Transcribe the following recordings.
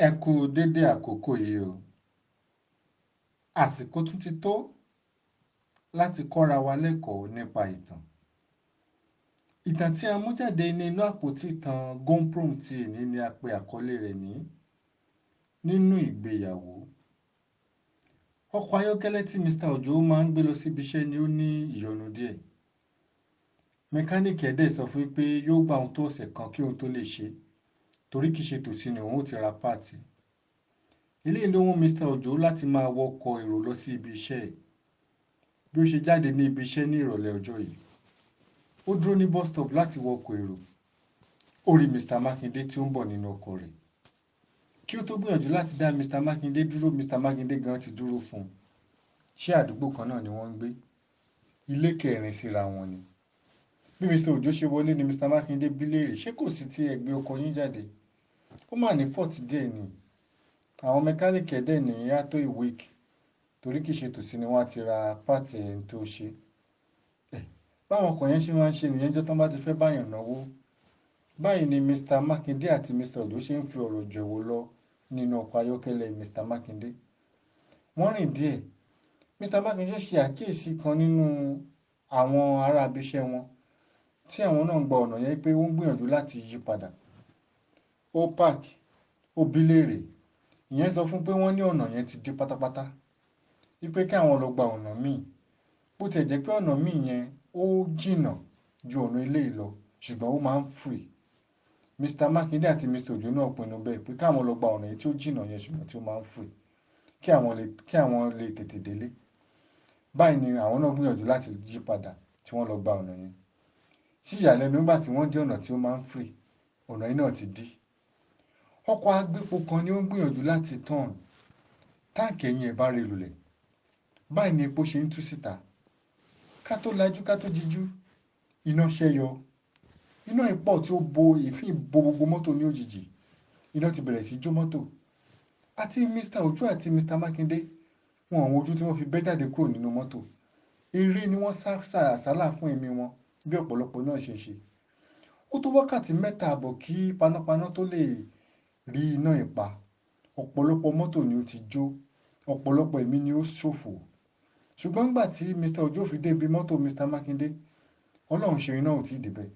Ẹ kú dédé àkókò yìí o. Àsìkò tún ti tó láti kọ́ra wa lẹ́kọ̀ọ́ nípa ìtàn. Ìtàn tí a mú jáde ní inú àpótí ìtàn Gomprom ti èní ni a pe àkọlé rẹ̀ ní nínú ìgbéyàwó. Ọkọ̀ ayọ́kẹ́lẹ́ tí Mr. Òjó máa ń gbé lọ síbi iṣẹ́ ni ó ní ìyọnu díẹ̀. Mẹkáníìkì ẹ̀ dẹ̀ sọ fún un pé yóò gba òun tó ọ̀sẹ̀ kan kí òun tó lè ṣe, torí kìí ṣe tòsí ni òun ó ti ra páàtì. Eléyìí ló mú Mr. Òjó láti máa wọkọ̀ èrò lọ sí ibi iṣẹ́ ẹ̀. Bí ó ṣe jáde ní ibi iṣẹ́ ní ìrọ̀lẹ́ ọjọ́ yìí, ó dúró ní bus stop láti wọkọ̀ èrò. Ó rí Mr. Mákindé tí ó ń bọ̀ nínú ọkọ̀ rẹ̀. Kí ó tó gbìyànjú láti dá Mr. Mákindé dúró, Mr. Mákindé gan ti dúró fún un. Ṣé àdúgbò kan náà ni wọ́n ń gbé? Ilé kẹrin síra wọn ni. Bí Mr. Òjó ṣe wọlé ni Mr. Mákindé bí léèrè, ṣé kò sí tí ẹ gbé ọkọ̀ yín jáde? Ó mà ní fọ́ọ̀tì díẹ̀ ni. Àwọn mẹkáníìkì ẹ̀ dẹ̀ ní á tó a week, torí kìí ṣe tòsí ni wọ́n á ti ra páàtì ẹni tó ṣe. Báwọn ọkọ̀ yẹn ṣe máa ń ṣe nìyẹn jọ́ tán bá ti fẹ́ báyàn náwó. Báyìí ni Mr. Mákindé àti Mr. Òjó ṣe ń fi ọ̀rọ̀ jẹ̀wọ̀ lọ nínú ọkọ̀ ayọ́kẹ́lẹ́ Mr. Mákindé. Wọ́n rìn díẹ̀. Mr. Mákindé ṣe àkíyèsí kan nínú àwọn ará ibi iṣẹ́ wọn tí àwọn náà ń gba ọ̀nà yẹn pé ó ń gbìyànjú láti yí padà. Ó park, ó bí léèrè. Ìyẹn sọ fún pé wọ́n ní ọ̀nà yẹn ti dí pátápátá, wípé kí àwọn lọ gba ọ̀nà míì. Bó tiẹ̀ jẹ́ pé ọ̀nà míì yẹn ó jìnnà ju ọ̀nà eléyìí lọ, ṣùgbọ́n ó máa ń free. Mr. Mákindé àti Mr. Òjó náà pinnu bẹ́ẹ̀ pé káwọn lọ gba ọ̀nà yìí tí ó jìnnà yẹn ṣùgbọ́n tí ó máa ń free, kí àwọn lè tètè délé. Báyìí ni àwọn náà gbìyànjú láti yí padà tí wọ́n lọ gba ọ̀nà yẹn. Sí ìyàlẹ́nu nígbà tí wọ́n dé ọ̀nà tí ó máa ń free, ọ̀nà yìí náà ti dí. Ọkọ̀ agbépo kan ni ó ń gbìyànjú láti turn. Táǹkì ẹ̀yìn ẹ̀ bá re lulẹ̀. Báyìí ni epo ṣe ń tú síta. Ká tó lajú ká tó dijú, iná ṣẹ́yọ. Iná yìí pọ̀ tí ó bo èéfín bo gbogbo mọ́tò ní òjijì. Iná ti bẹ̀rẹ̀ sí jó mọ́tò. Àti Mr. Òjó àti Mr. Mákindé, wọn ò wojú tí wọ́n fi bẹ́ jáde kúrò nínú mọ́tò. Eré ni wọ́n sá àsálà fún ẹ̀mí wọn bí ọ̀pọ̀lọpọ̀ náà ṣe ṣe. Ó tó wákàtí mẹ́ta àbọ̀ kí panápaná tó lè rí iná yìí pa. Ọ̀pọ̀lọpọ̀ mọ́tò ni ó ti jó, ọ̀pọ̀lọpọ̀ ẹ̀mí ni ó ṣòfò. Ṣùgbọ́n nígbà tí Mr. Òjó fi dé ibi mọ́tò Mr. Mákindé, Ọlọ́run ṣe iná ò tí ì dé bẹ̀.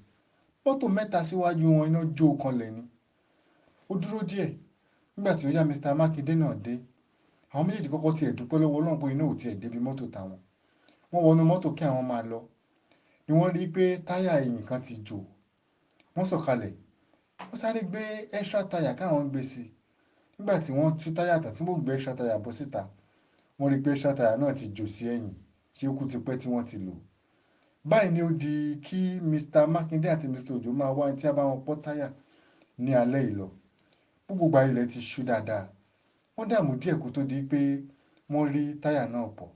Mọ́tò mẹ́ta síwájú wọn iná jó kanlẹ̀ ni. Ó dúró díẹ̀. Nígbà tí ó yá Mr. Mákindé náà dé, àwọn méjèèjì kọ́kọ́ ti ẹ̀ dúpẹ́ lọ́wọ́ Ọlọ́run pé iná ò tí ẹ̀ dé ibi mọ́tò tàwọn. Wọ́n wọnú mọ́tò kí àwọn máa lọ. Ni wọ́n rí pé táyà ẹ̀yìn kan ti jò. Wọ́n sọ̀kalẹ̀. Wọ́n sáré gbé extra táyà káwọn gbé sí. Nígbà tí wọ́n tú táyà tán tí wọ́n gbé extra táyà bọ́ síta, wọ́n rí pé extra táyà náà ti jò sí ẹ̀yìn, tí ó kú ti pẹ́ tí wọ́n ti lò. Báyìí ni ó di kí Mr. Mákindé àti Mr. Òjó máa wá ẹni tí a bá wọn pọ́ táyà ní alẹ́ yìí lọ. Gbogbo ìgbà ilẹ̀ ti ṣú dáadáa. Wọ́n dààmú díẹ̀ kó tó di pé wọ́n rí táyà náà pọ̀.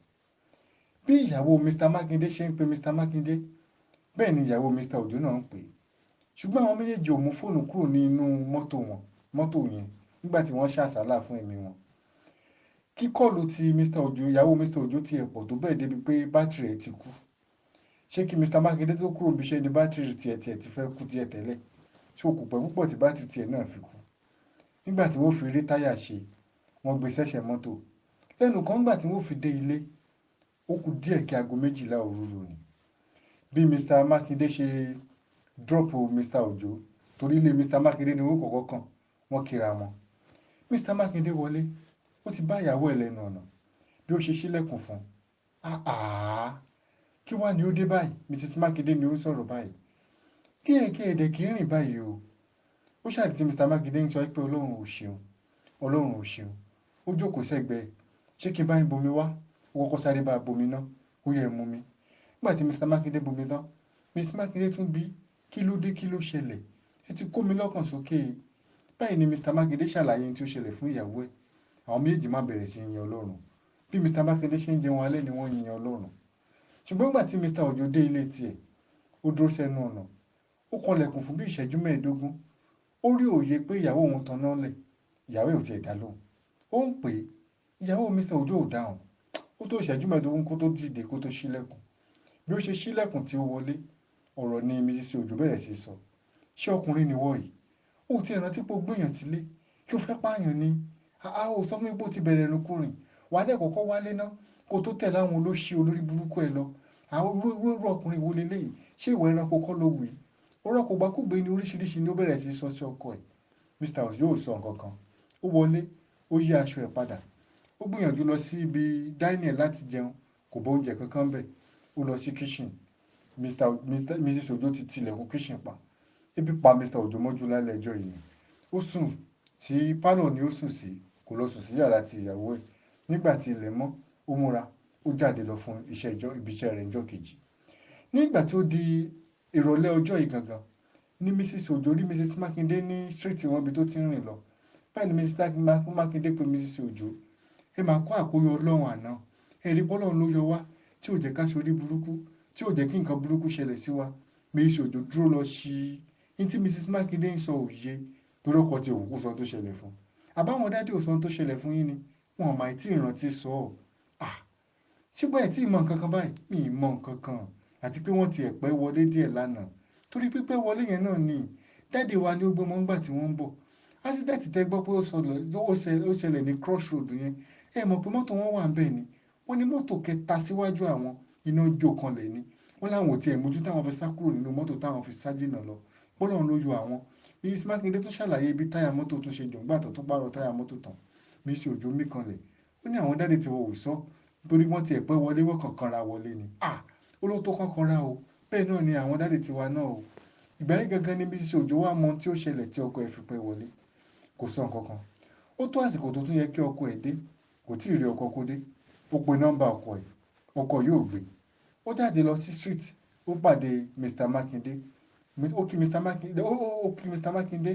Bí ìyàwó Mr. Mákindé ṣe ń pe Mr. Mákindé, bẹ́ẹ̀ ni ìyàwó Mr. Òjó náà ń pè. Ṣùgbọ́n àwọn méjèèjì ò mú fóònù kúrò nínú mọ́tò yẹn nígbà tí wọ́n ṣàsálà fún ẹ̀mí wọn. Kí kọ́ọ̀lù ti Mr. Òjó, ìyàwó Mr. Òjó ti ẹ̀ pọ̀ tó bẹ́ẹ̀ débi pé bátìrì ẹ̀ ti kú. Ṣé kí Mr. Mákindé tó kúrò níbi iṣẹ́ ni bátìrì tiẹ̀ ti fẹ́ kú díẹ̀ tẹ́lẹ̀? Ṣé ó kò pẹ́ púpọ̀ tí bátìrì tiẹ̀ náà fi kú? Nígbà tí wọ́n fi rí táyà ṣe, wọ́n gbé sẹ́sẹ̀ mọ́tò. Lẹ́nu kan nígbà tí wọ́n fi dé ilé, ó kù díẹ̀ kí aago 12 òru lù ní. Bí Mr. Mákindé ṣe drop Mr. Òjó, torí ilé Mr. Mákindé ni wọ́n kọ́kọ́ kàn, wọ́n kíra wọn. Mr. Mákindé wọlé, ó ti bá ìyàwó ẹ̀ lẹ́nu ọ̀nà. Bí ó ṣe ṣílẹ̀kùn fún un. Kí wá ni ó dé báyìí? Mrs. Mákindé ni ó ń sọ̀rọ̀ báyìí. Kí ẹ̀dẹ̀ kì í rìn báyìí o. Ó ṣàdí tí Mr. Mákindé ń sọ pé Ọlọ́run ò ṣeun, Ọlọ́run ò ṣeun. Ó jókòó sẹ́gbẹ̀ẹ́. Ṣé kí n bá yín bomi wá? Ó kọ́kọ́ sáré bá bomi ná. Ó yẹ mú mi. Nígbà tí Mr. Mákindé bomi tán, Mrs. Mákindé tún bí kí ló dé kí ló ṣẹlẹ̀? Ẹ ti kó mi lọ́kàn sókè. Báyìí ni Mr. Mákindé ṣàlàyé ohun tí ó ṣẹlẹ̀ fún ìyàwó ẹ̀. Àwọn méjèèjì máa bẹ̀rẹ̀ sí yin Ọlọ́run. Bí Mr. Mákindé ṣe ń jẹun alẹ́ ni wọ́n yin Ọlọ́run. Ṣùgbọ́n nígbà tí Mr. Òjó dé ilé tiẹ̀, ó dúró sẹ́nu ọ̀nà. Ó kanlẹ̀kùn fún bí ìṣẹ́jú 15. Ó rí òye pé ìyàwó òun tan náà lẹ̀. Ìyàwó ẹ̀ ò tiẹ̀ dá lóhùn. Ó ń pè é. Ìyàwó Mr. Òjó ò dáhùn. Ó tó ìṣẹ́jú 15 kó tó dìde kó tó ṣílẹ̀kùn. Bí ó ṣe ṣílẹ̀kùn tí ó wọlé, ọ̀rọ̀ ni Mrs. Òjó bẹ̀rẹ̀ sí sọ. Ṣé ọkùnrin ni wọ́ yìí? Ó ti rántí pé ó gbéyàn sílé. kí o fẹ́ pààyàn ni ò sọ fún mi pé o ti bẹ̀rẹ̀ ìrìnkúrìn wà á dẹ̀ kọ́kọ́ wálé ná kó tó tẹ̀lé àwọn olóṣì olórí burúkú ẹ lọ àwọn irú ọkùnrin wo leléyìí ṣé ìwà ẹranko kọ́ ló wù yìí ọ̀rọ̀ kò gbàkúgbé ni oríṣiríṣi ni ó bẹ̀rẹ̀ sí sọ sí ọkọ ẹ̀ Mr. Ojo ò sọ nǹkan kan ó wọlé ó yí aṣọ ẹ̀ padà ó gbìyànjú lọ sí ibi dining ẹ̀ láti jẹun kò bá oúnjẹ kankan bẹ̀ ó lọ sí kitchen Mrs. Ojo ti tilẹ̀kùn kitchen pa ebi pa Mr. Ojo mọ́jú lálẹ́ ẹjọ́ yìí ni ó sùn sí pálọ̀ ni ó sùn sí kò lọ sùn sí yàrá ti ìyàwó ẹ̀ nígbà tí ilẹ̀ mọ́ ó múra ó jáde lọ fún ibi iṣẹ́ rẹ̀ ọjọ́ kejì nígbà tí ó di ìrọ̀lẹ́ ọjọ́ yìí gangan ní Mrs. Ojo rí Mrs. Makinde ní street wọn ibi tó ti ń rìn lọ báyìí ni Mrs. Makinde pé Mrs. Ojo ẹ máa kó àkóyọ ọlọ́run àná ẹ̀rí bọ́lọ́run ló yọ wá tí ò jẹ́ ká ṣorí burúkú tí ò jẹ́ kí nǹkan burúkú ṣẹlẹ̀ sí wa Mrs. Ojo dúró lọ sí i tí Mrs. Makinde ń sọ òye torí ọkọ tí òkú sọ tó ṣẹlẹ̀ fún àbáwọn dádì ò sọ tó ṣẹlẹ̀ fún yín ni wọn ò máa tí ì rántí sọ ọ́ ṣùgbọ́n ẹ̀ tí ì mọ nǹkan kan báyìí mi ì mọ nǹkan kan àti pé wọ́n ti ẹ̀ pẹ́ wọlé díẹ̀ lánàá torí pípẹ́ wọlé yẹn náà ni dádì wa ni ó gbé mọ́ ńgbà tí wọ́n ń bọ̀ ásídẹ̀tì tẹ́ gbọ́ pé ó ṣẹlẹ̀ ní crossroad yẹn ẹ mọ̀ pé mọ́tò wọn wà ń bẹ̀ ni wọ́n ní mọ́tò kẹta síwájú àwọn iná jó kanlẹ̀ ni wọ́n láwọn ò tiẹ̀ mójú táwọn fi sá kúrò nínú mọ́tò táwọn fi sá jìnnà lọ bọ́lọ́run ló yọ àwọn Mrs. Makinde tó ṣàlàyé ibi táyà mọ́tò tó ṣe jọ̀ǹgbà tó pààrọ̀ táyà mọ́tò tán Mrs. Ojo mí kanlẹ̀ ó ní àwọn dáàdì tí wọ́n ò sọ nítorí wọ́n ti ẹ̀ pẹ́ wọlé wọ́n kankan ra wọlé ni ó ló tó kankan ra o bẹ́ẹ̀ náà ni àwọn dáàdì tiwa náà o ìgbà yìí gangan ni Mrs. Ojo wá mọ tí ó ṣẹlẹ̀ tí ọkọ ẹ̀ fi pẹ́ wọlé kò sọ nǹkan kan ó tó àsìkò tó tún yẹ kí ọkọ ẹ̀ dé kò tí ì rí ọkọ kó dé ó pe nọ́mbà ọkọ yóò gbé ó jáde lọ sí street ó pàdé Mr. Makinde ó kí Mr. Makinde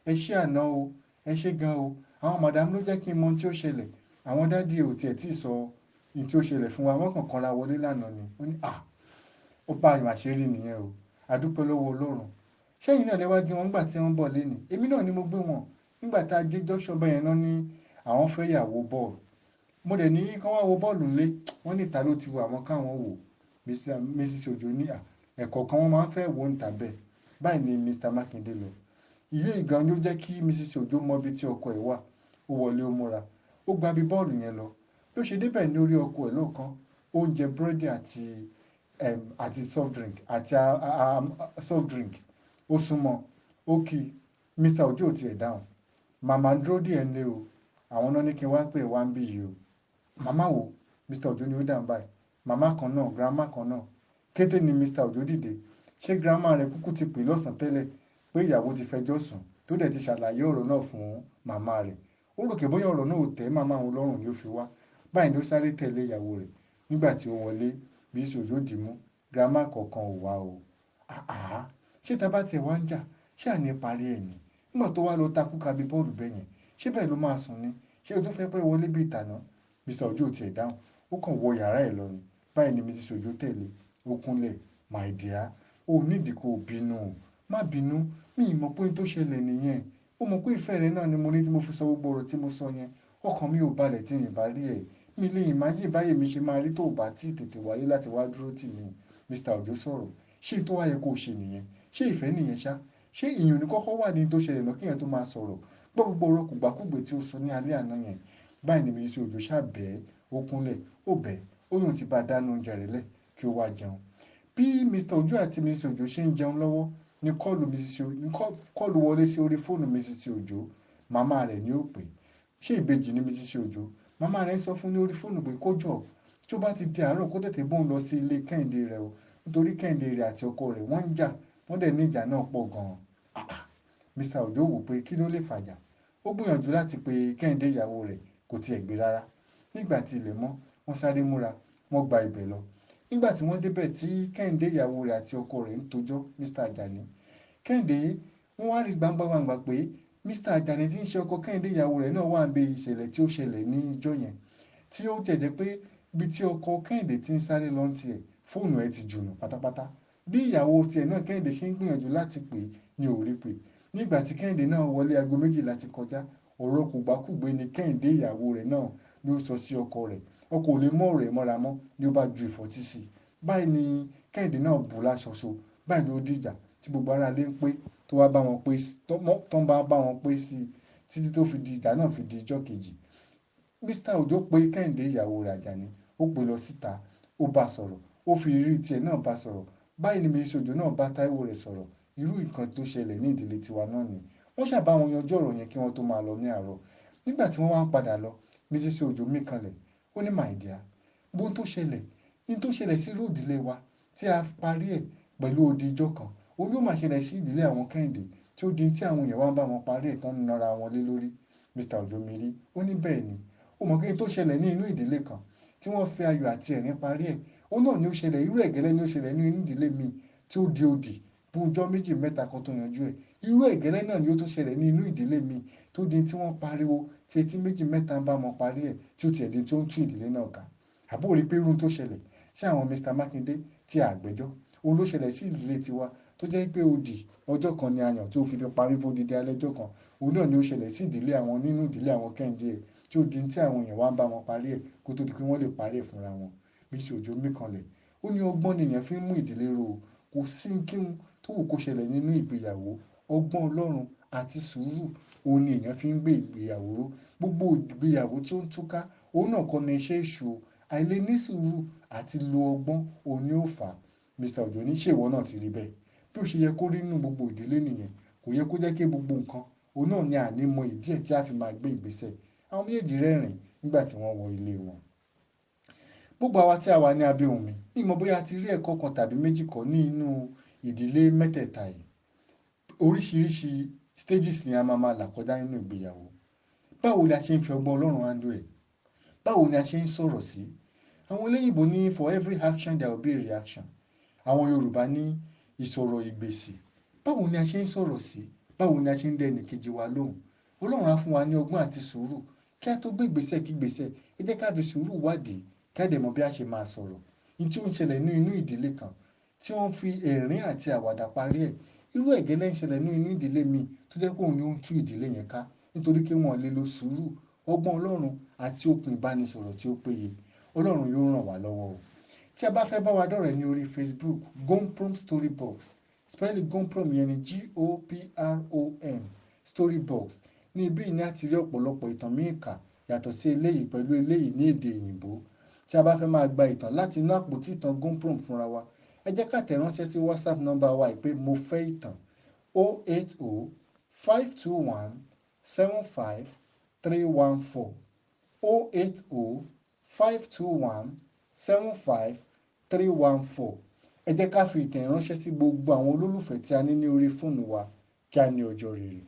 ẹ ṣé àná o ẹ ṣé gan o àwọn madam ló jẹ́ kí n mọ tí ó ṣẹlẹ̀ àwọn dádì ò tiẹ̀ tí ì sọ ohun tí ó ṣẹlẹ̀ fún wa wọ́n kàn kanra wọlé lánàá ni ó ní ó bá àṣírí nìyẹn o adúpẹ́ lọ́wọ́ Ọlọ́run ṣẹ́yìn náà lẹ́wà gbé wọn nígbà tí wọ́n bọ̀ lénìí èmi náà ni mo gbé wọn nígbà tá a dé junction bẹ́yẹn náà ní àwọn fẹ́ yàwó bọ́ọ̀lù mo dẹ̀ ní kán wá wo bọ́ọ̀lù ńlé wọ́n ní ìta ló ti wọ àwọn káwọn wò Mrs. Ojo ní ẹ̀kọ́ kan wọ́n máa ń fẹ́ wò ń tà bẹ́ẹ̀ báyìí ni Mr. Makinde lọ ìyé ìgan ló jẹ́ kí Mrs. Ojo mọ ibi tí ọkọ ẹ̀ wà ó wọlé ó múra ó gba bí bọ́ọ̀lù yẹn lọ ló ṣe débẹ̀ ní orí ọkọ ẹ̀ lọ́ọ̀kan oúnjẹ búrẹ́dì àti soft drink soft drink ó súnmọ́ ó kí Mr. Ojo ò tiẹ̀ dáhùn màmá ń dúró díẹ̀ ńlé o àwọn náà ní kí n wá pè wá ń bí yìí o màmá wo Mr. Ojo ni ó dáhùn báyìí màmá kan náà grandma kan náà kété ni Mr. Ojo dìde ṣé grandma rẹ̀ kúkú ti pè lọ́sàn tẹ́lẹ̀ pé ìyàwó ti fẹjọ́ sùn tó dẹ̀ ti ṣàlàyé ọ̀rọ̀ náà fún màmá rẹ̀ ó rò pé bóyá ọ̀rọ̀ náà ò tẹ́ màmá òun lọ́rùn ni ó fi wá báyìí ló sáré tẹ̀lé ìyàwó rẹ̀ nígbà tí ó wọlé bí Ojo dì mú grandma kọ̀ọ̀kan ò wá o ṣé ta bá tiẹ̀ wá ń jà ṣé àní parí ẹ̀ ni nígbà tó wá lọ takú ka bí bọ́ọ̀lù bẹ́yẹn ṣé bẹ́ẹ̀ ló máa sùn ni ṣé o tún fẹ́ pẹ́ wọlé bí ìtànà Mr. Ojo tiẹ̀ dáhùn ó kàn wọ yàrá ẹ̀ lọ ni báyìí ni Mrs. Ojo tẹ̀lé ó kúnlẹ̀ my dear o nídìí kó bínú o má bínú mi ì mọ̀ pé n tó ṣẹlẹ̀ nìyẹn ó mọ̀ pé ìfẹ́ rẹ náà ni mo ní tí mo fi sọ gbogbo ọ̀rọ̀ tí mo sọ yẹn ọkàn mi ò balẹ̀ tí mi bá rí ẹ̀ mi lè imagine báyìí mi ṣe máa rí tó bá tí tètè wáyé láti wá dúró tì mí Mr. Ojo sọ̀rọ̀ ṣé tó wáyé kó o ṣe nìyẹn ṣé ìfẹ́ nìyẹn ṣá ṣé ìyún ní kọ́kọ́ wà ní tó ṣẹlẹ̀ náà kíyẹn tó máa sọ̀rọ̀ gbọ́ gbogbo ọ̀rọ̀ kùgbàkùgbè tí ó sọ ní alẹ́ àná yẹn báyìí ni Mrs. Ojo ṣá bẹ́ẹ̀ ó kúnlẹ̀ ó bẹ́ẹ̀ ó yóò ti bá dáná oúnjẹ rẹ̀ lẹ̀ kí ó wá jẹun bí Mr. Ojo àti Mrs. Ojo ṣe ń jẹun lọ́wọ́ ní kọ́ọ̀lù wọlé sí orí fóònù Mrs. Ojo màmá rẹ̀ ni ó pè ṣé ìbejì ni Mrs. Ojo màmá rẹ̀ sọ fún ní orí fóònù pé kó jọ tí ó bá ti di àárọ̀ kó tètè bóun lọ sí ilé Kẹ́hìndé rẹ̀ o nítorí Kẹ́hìndé rẹ̀ àti ọkọ rẹ̀ wọ́n ń jà wọ́n dẹ̀ ní ìjà náà pọ̀ gan-an Mr. Ojo wò pé kí ló lè fàjà ó gbìyànjú láti pe Kẹ́hìndé ìyàwó rẹ̀ kò tiẹ̀ gbé rárá nígbà tí ilẹ̀ mọ́ wọ́n sáré múra wọ́n gba ibẹ̀ lọ nígbà tí wọ́n débẹ̀ tí Kẹ́hìndé ìyàwó rẹ̀ àti ọkọ rẹ̀ ń tojọ́ Mr. Ajani Kẹ́hìndé wọ́n wá rí gbangba pé Mr. Ajani tí ń ṣe ọkọ Kẹ́hìndé ìyàwó rẹ̀ náà wà ń bẹ ìṣẹ̀lẹ̀ tí ó ṣẹlẹ̀ ní ijọ́ yẹn tí ó jẹ́jẹ́ pé ibi tí ọkọ Kẹ́hìndé ti ń sáré lọ tiẹ̀ fóònù ẹ̀ ti jùnù pátápátá bí ìyàwó tiẹ̀ náà Kẹ́hìndé ṣe ń gbìyànjú láti pè ní orí pè nígbà tí Kẹ́hìndé náà wọlé aago 12 ti kọjá ọ̀rọ̀ kògbákùgbé ni Kẹ́hìndé ìyàwó rẹ̀ náà ló sọ sí ọkọ rẹ̀ ọkọ ò lè mọ ọ̀rọ̀ ẹ̀ mọ́ra mọ́ ni ó bá ju ìfọ́tí sí i báyìí ni Kẹ́hìndé náà bù láṣọṣo báyìí ló dìjà tí gbogbo ara lé ń pé tó bá bá wọn pé sí títí tó fi di ìjà náà fi di ijọ́ kejì. Mr. Òjó pe Kẹ́hìndé ìyàwó rẹ̀ Àjàní, ó pè lọ síta, ó bá sọ̀rọ̀, ó fi ìrírí tiẹ̀ náà bá sọ̀rọ̀. Báyìí ni Mrs. Òjó náà bá Táíwò rẹ̀ sọ̀rọ̀. Irú nǹkan tó ṣẹlẹ̀ ní ìdílé tiwa náà ni. Wọ́n ṣàbá wọn yanjú ọ̀rọ̀ yẹn kí wọ́n tó máa lọ ní àárọ̀. Nígbà tí wọ́n wá ń padà lọ, Mrs. Òjó mí kanlẹ̀, ó ní my dear, gbóhun tó ṣẹlẹ̀, ní tó ṣẹlẹ̀ sí irú ìdílé wa tí a parí ẹ̀ pẹ̀lú odi ijọ́ kan, òun yóò máa ṣẹlẹ̀ sí ìdílé àwọn Kẹ́hìndé tí ó di tí àwọn èèyàn wá ń bá wọn parí ẹ̀ tán ń nara wọn lé lórí. Mr. Òjó mi rí, ó ní bẹ́ẹ̀ ni, ó mọ̀ pé tó ṣẹlẹ̀ ní inú ìdílé kan tí wọ́n fi ayọ̀ àti ẹ̀rín parí ẹ̀, ó náà ni ó ṣẹlẹ̀, irú ẹ̀gẹ́lẹ́ ni ó ṣẹlẹ̀ ní inú ìdílé mi tí ó di odi fún ọjọ́ méjì mẹ́ta kan tó yanjú ẹ̀. Irú ẹ̀gẹ́lẹ́ náà ni ó tún ṣẹlẹ̀ ní inú ìdílé mi tó di tí wọ́n pariwo tí etí méjì mẹ́ta ń bá wọn parí ẹ̀ tí ó tiẹ̀ di tí ó ń tú ìdílé náà ká. Àbó rí pé irú tó ṣẹlẹ̀ sí àwọn Mr. Mákindé tí àgbẹjọ́, òun ló ṣẹlẹ̀ sí ìdílé tiwa tó jẹ́ pé odi ọjọ́ kan ni ayàn tí ó fi parí fún odidi alẹ́jọ́ kan, òun náà ni ó ṣẹlẹ̀ sí ìdílé àwọn nínú ìdílé àwọn Kẹ́hìndé ẹ̀ tí ó di tí àwọn èèyàn wá ń bá wọn parí ẹ̀ kó tó di pé wọ́n lè parí ẹ̀ fúnra wọn. Mrs. Òjó mí kanlẹ̀, ó ní ọgbọ́n ni èèyàn fi ń mú ìdílé ro, kò sí kíhun tó wù kó ṣẹlẹ̀ nínú ìgbéyàwó, ọgbọ́n Ọlọ́run àti sùúrù òun ni èèyàn fi ń gbé ìgbéyàwó ró. Gbogbo ìgbéyàwó tí ó ń túká, òun náà kọ́ ni iṣẹ́ èṣù, àìlè ní sùúrù àti lo ọgbọ́n òun ni ó fà á. Mr. Òjó ní ṣé ìwọ náà ti rí bẹ́ẹ̀? Bí ó ṣe yẹ kó rí nínú gbogbo ìdílé nìyẹn, kò yẹ kó jẹ́ kí gbogbo nǹkan òun náà ni àní mọ ìdí ẹ̀ tí a fi máa gbé ìgbésẹ̀. Àwọn méjèèjì rẹ́rìn nígbà tí wọ́n wọ ilé wọn. Gbogbo àwa tí a wà ní abẹ́ ohùn mi, mi mọ̀ bóyá a ti rí ẹ̀kọ́ kan tàbí méjì kọ́ ní inú ìdílé mẹ́tẹ̀ẹ̀ta yìí. Oríṣiríṣi stages ni a máa là kọjá nínú ìgbéyàwó. Báwo ni a ṣe ń fi ọgbọ́n Ọlọ́run handle ẹ̀? Báwo ni a ṣe ń sọ̀rọ̀ sí? Àwọn olóyìnbó ní for every action there will be a reaction. Àwọn Yorùbá ní ìsọ̀rọ̀ ìgbésì. Báwo ni a ṣe ń sọ̀rọ̀ sí? Báwo ni a ṣe ń dá ẹnì kejì wa lóhùn? Ọlọ́run á fún wa ní ọgbọ́n àti sùúrù kí a tó gbé ìgbésẹ̀ kí ìgbésẹ̀. Ẹ jẹ́ ká fi sùúrù wádìí kí a dẹ̀ mọ̀ bí a ṣe máa sọ̀rọ̀. Ní tí ó ń ṣẹlẹ̀ ní inú ìdílé kan tí wọ́n fi ẹ̀rín àti àwàdà parí ẹ̀, irú ẹ̀gẹ́lẹ́ ń ṣẹlẹ̀ ní inú ìdílé mi tó jẹ́ pé òun ni ó ń tú ìdílé yẹn ká nítorí pé wọ́n lè lo sùúrù, ọgbọ́n Ọlọ́run àti okùn ìbánisọ̀rọ̀ tí ó péye. Ọlọ́run yóò ràn wá lọ́wọ́ o. Tí a bá fẹ́ bá wa dọ̀rẹ́ ní orí Facebook, Gomprom Storybox, spell Gomprom yẹn ni Goprom Storybox. Ní ibí yìí ni a ti rí ọ̀pọ̀lọpọ̀ ìtàn míì kà yàtọ̀ sí eléyìí pẹ̀lú eléyìí ní èdè òyìnbó. Tí a bá fẹ́ máa gba ìtàn láti inú àpótí ìtàn Gomprom fúnra wa, ẹ jẹ́ ká tẹ̀ ránṣẹ́ sí WhatsApp nọ́mbà wa pé mo fẹ́ ìtàn 080 521 75314 080 521 75314. Ẹ jẹ́ ká fi ìtàn ránṣẹ́ sí gbogbo àwọn olólùfẹ́ tí a ní ní orí fóònù wa kí a ní ọjọ́ rere.